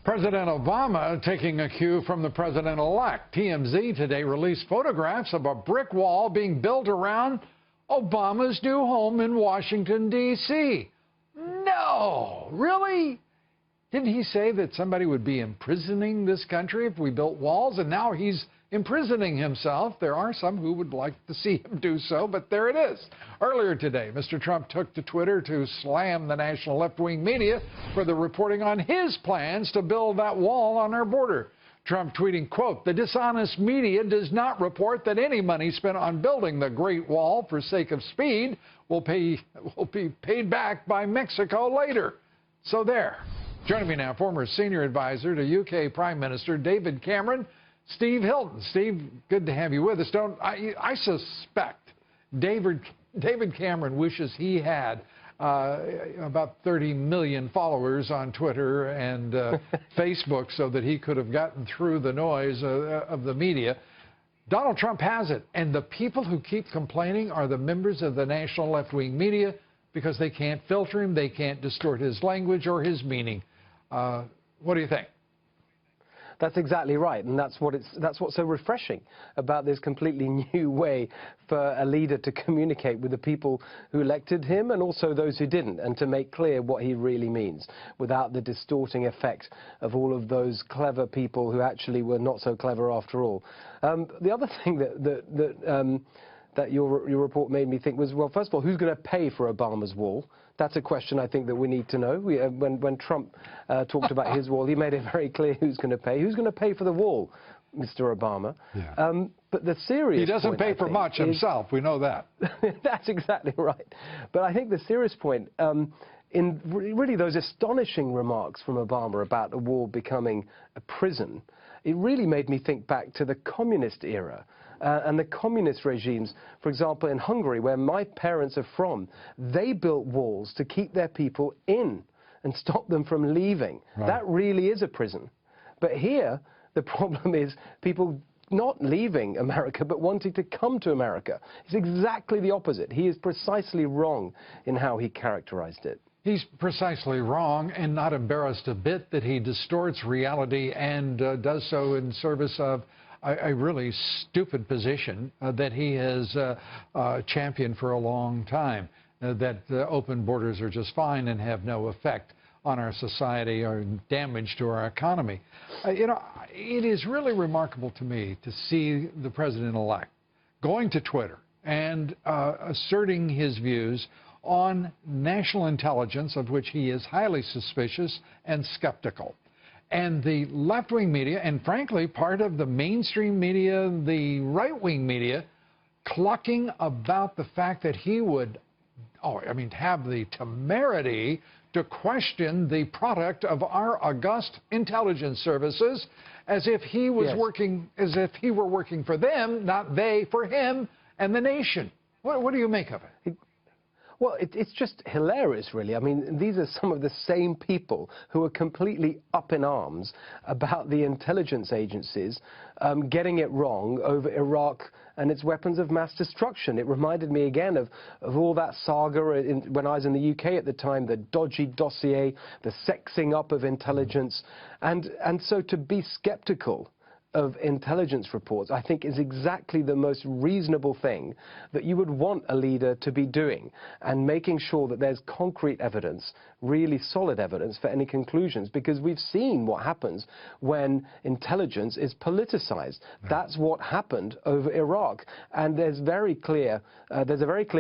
President Obama taking a cue from the president-elect. TMZ today released photographs of a brick wall being built around Obama's new home in Washington, D.C. No, really? Didn't he say that somebody would be imprisoning this country if we built walls? And now he's imprisoning himself. There are some who would like to see him do so, but there it is. Earlier today, Mr. Trump took to Twitter to slam the national left-wing media for the reporting on his plans to build that wall on our border. Trump tweeting, quote, "The dishonest media does not report that any money spent on building the Great Wall for sake of speed will be paid back by Mexico later." So there. Joining me now, former senior advisor to UK Prime Minister David Cameron, Steve Hilton. Steve, good to have you with us. I suspect David Cameron wishes he had about 30 million followers on Twitter and Facebook so that he could have gotten through the noise of the media. Donald Trump has it, and the people who keep complaining are the members of the national left-wing media because they can't filter him, they can't distort his language or his meaning. What do you think? That's exactly right, and that's what's so refreshing about this completely new way for a leader to communicate with the people who elected him and also those who didn't, and to make clear what he really means without the distorting effect of all of those clever people who actually were not so clever after all. The other thing that your report made me think was, well, first of all, who's going to pay for Obama's wall? That's a question I think that we need to know. When Trump talked about his wall, he made it very clear who's going to pay. Who's going to pay for the wall, Mr. Obama? Yeah. But the serious He doesn't pay for much himself. We know that. That's exactly right. But I think the serious point, in really those astonishing remarks from Obama about a wall becoming a prison, it really made me think back to the communist era. And the communist regimes, for example, in Hungary, where my parents are from, they built walls to keep their people in and stop them from leaving. Right. That really is a prison. But here, the problem is people not leaving America, but wanting to come to America. It's exactly the opposite. He is precisely wrong in how he characterized it. He's precisely wrong and not embarrassed a bit that he distorts reality and does so in service of a really stupid position that he has championed for a long time, that open borders are just fine and have no effect on our society or damage to our economy. You know, it is really remarkable to me to see the president-elect going to Twitter and asserting his views on national intelligence, of which he is highly suspicious and skeptical. And the left-wing media, and frankly, part of the mainstream media, the right-wing media, clucking about the fact that he would, have the temerity to question the product of our august intelligence services as if he was working, as if he were working for them, not they for him and the nation. What do you make of it? Well, it's just hilarious, really. I mean, these are some of the same people who are completely up in arms about the intelligence agencies getting it wrong over Iraq and its weapons of mass destruction. It reminded me again of all that saga when I was in the UK at the time, the dodgy dossier, the sexing up of intelligence. And so to be skeptical of intelligence reports, I think, is exactly the most reasonable thing that you would want a leader to be doing, and making sure that there's concrete evidence, really solid evidence for any conclusions, because we've seen what happens when intelligence is politicized. That's what happened over Iraq, and there's a very clear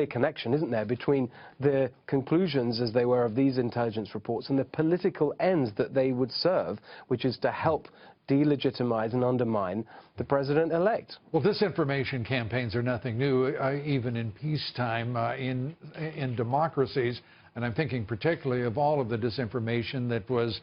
connection, isn't there, between the conclusions as they were of these intelligence reports and the political ends that they would serve, which is to help delegitimize and undermine the president-elect. Well, disinformation campaigns are nothing new, even in peacetime, in democracies. And I'm thinking particularly of all of the disinformation that was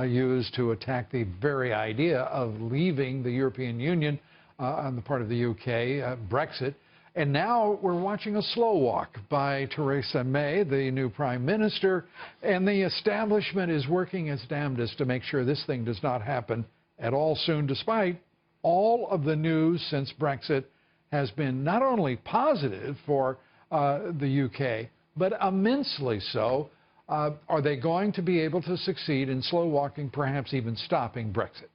used to attack the very idea of leaving the European Union on the part of the UK, Brexit. And now we're watching a slow walk by Theresa May, the new prime minister, and the establishment is working its damnedest to make sure this thing does not happen at all soon, despite all of the news since Brexit has been not only positive for the UK, but immensely so Are they going to be able to succeed in slow walking, perhaps even stopping Brexit?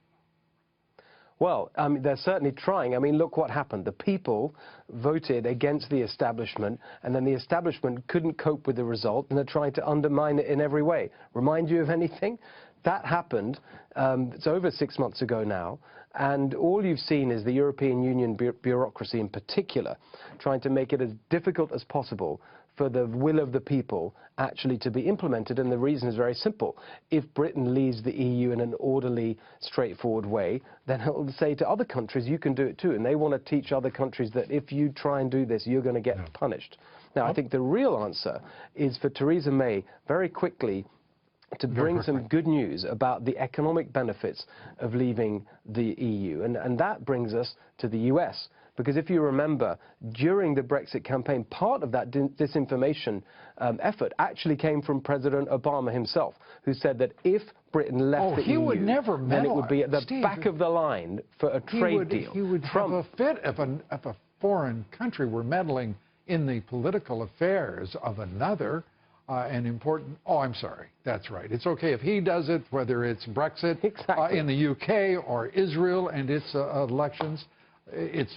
Well, they're certainly trying. I mean, look what happened. The people voted against the establishment, and then the establishment couldn't cope with the result, and they're trying to undermine it in every way. Remind you of anything? That happened, it's over 6 months ago now, and all you've seen is the European Union bureaucracy in particular trying to make it as difficult as possible for the will of the people actually to be implemented, and the reason is very simple. If Britain leaves the EU in an orderly, straightforward way, then it will say to other countries, you can do it too, and they want to teach other countries that if you try and do this, you're going to get punished. Now, I think the real answer is for Theresa May very quickly to bring some good news about the economic benefits of leaving the EU, and that brings us to the US. Because if you remember, during the Brexit campaign, part of that disinformation effort actually came from President Obama himself, who said that if Britain left the EU, then it would be at the back of the line for a trade deal. He would have a fit if a foreign country were meddling in the political affairs of another. An important, I'm sorry, that's right. It's okay if he does it, whether it's Brexit in the UK or Israel and its elections. It's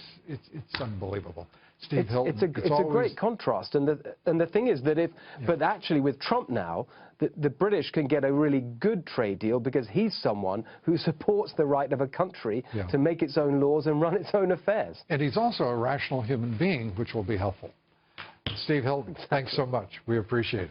unbelievable. Steve Hilton, it's a great contrast, and the thing is that but actually with Trump now, the British can get a really good trade deal because he's someone who supports the right of a country to make its own laws and run its own affairs. And he's also a rational human being, which will be helpful. Steve Hilton, thanks so much. We appreciate it.